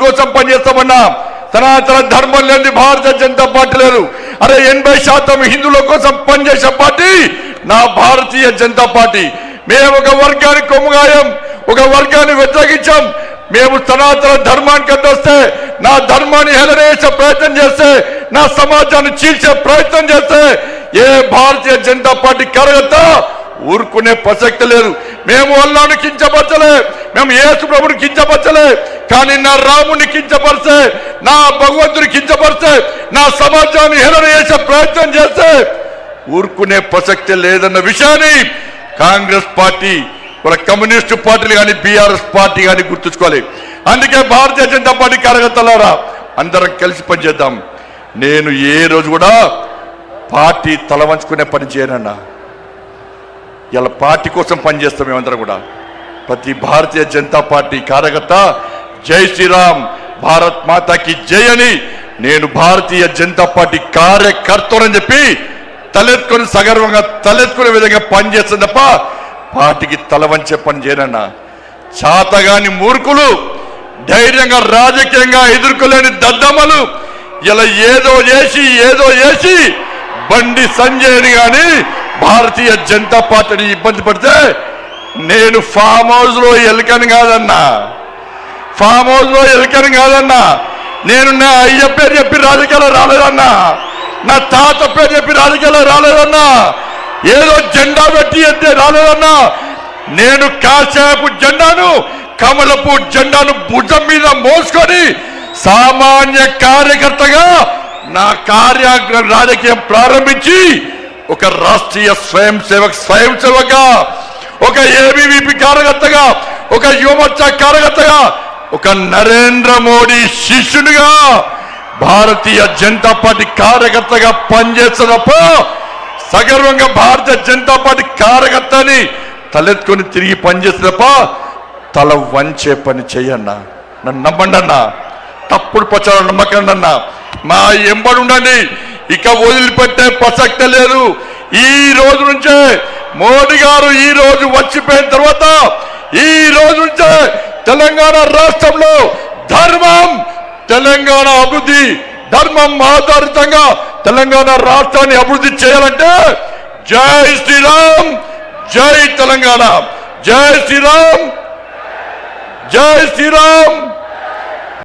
కోసం పనిచేస్తామన్నా. సనాతన ధర్మం లేని భారతీయ జనతా పార్టీ లేదు. అరే 80% హిందువుల కోసం పనిచేసే పార్టీ నా భారతీయ జనతా పార్టీ. మేము ఒక వర్గాన్ని కొమ్ముగాయం, ఒక వర్గాన్ని వ్యతిరేకించాం. మేము సనాతన ధర్మానికి అడ్డొస్తే, నా ధర్మాన్ని హేళన చేసే ప్రయత్నం చేస్తే, నా సమాజాన్ని చీల్చే ప్రయత్నం చేస్తే ఏ భారతీయ జనతా పార్టీ కార్యకర్త ఊరుకునే ప్రసక్తి లేదు. మేము అల్లాను కించపరచలే, మేము యేసు ప్రభుని కించపరచలే. కానీ నా రాముని కించపరిస్తే, నా భగవంతుని కించపరిస్తే, నా సమాజాన్ని హేళన చేసే ప్రయత్నం చేస్తే ఊరుకునే ప్రసక్తి లేదన్న విషయాన్ని కాంగ్రెస్ పార్టీ, వాళ్ళ కమ్యూనిస్టు పార్టీలు కానీ బీఆర్ఎస్ పార్టీ కానీ గుర్తుంచుకోవాలి. అందుకే భారతీయ జనతా పార్టీ కార్యకర్తలారా అందరం కలిసి పనిచేద్దాం. నేను ఏ రోజు కూడా పార్టీ తల వంచుకునే పని చేయనన్నా. ఇలా పార్టీ కోసం పనిచేస్తాం. మేమందరం కూడా ప్రతి భారతీయ జనతా పార్టీ కార్యకర్త జై శ్రీరామ్, భారత్ మాతాకి జై అని నేను భారతీయ జనతా పార్టీ కార్యకర్తలని చెప్పి తలెత్తుకొని సగర్వంగా తలెత్తుకునే విధంగా పనిచేస్తుంది తప్ప పార్టీకి తల వంచే పని చేయనన్నా. చాతగాని మూర్ఖులు, ధైర్యంగా రాజకీయంగా ఎదుర్కోలేని దద్దమ్మలు ఇలా ఏదో చేసి బండి సంజయ్ని కానీ భారతీయ జనతా పార్టీని ఇబ్బంది పడితే నేను ఫామ్ హౌస్ లో ఎలుకని కాదన్నా, ఫామ్ హౌస్ లో ఎలుకని కాదన్నా. నేను నా అయ్య పేరు చెప్పి రాజకీయాలు రాలేదన్నా, నా తాత పేరు చెప్పి రాజకీయాలు రాలేదన్నా, ఏదో జెండా పెట్టి ఎత్తే రాలేదన్నా. నేను కాసేపు జెండాను, కమలపు జెండాను భుజం మీద మోసుకొని సామాన్య కార్యకర్తగా నా రాజకీయం ప్రారంభించి ఒక రాష్ట్రీయ స్వయం సేవకగా, ఒక ఏబీవీపీ కార్యకర్తగా, ఒక యువమోర్చా కార్యకర్తగా, ఒక నరేంద్ర మోడీ శిష్యునిగా భారతీయ జనతా పార్టీ కార్యకర్తగా పనిచేస్తున్నప్ప సగర్వంగా భారతీయ జనతా పార్టీ కార్యకర్తని తలెత్తుకొని తిరిగి పనిచేస్తున్నప్ప తల వంచే పని చెయ్యన్నా. నన్ను నమ్మండి అన్నా, తప్పుడు ప్రచారం నమ్మకండి అన్నా. మా ఎంబడి ఉండండి, ఇక వదిలిపెట్టే ప్రసక్తే లేదు. ఈ రోజు నుంచే మోడీ గారు ఈ రోజు వచ్చిపోయిన తర్వాత ఈ రోజు నుంచే తెలంగాణ రాష్ట్రంలో ధర్మం, తెలంగాణ అభివృద్ధి, ధర్మం ఆధారితంగా తెలంగాణ రాష్ట్రాన్ని అభివృద్ధి చేయాలంటే జై శ్రీరామ్, జై తెలంగాణ, జై శ్రీరామ్, జై శ్రీరామ్.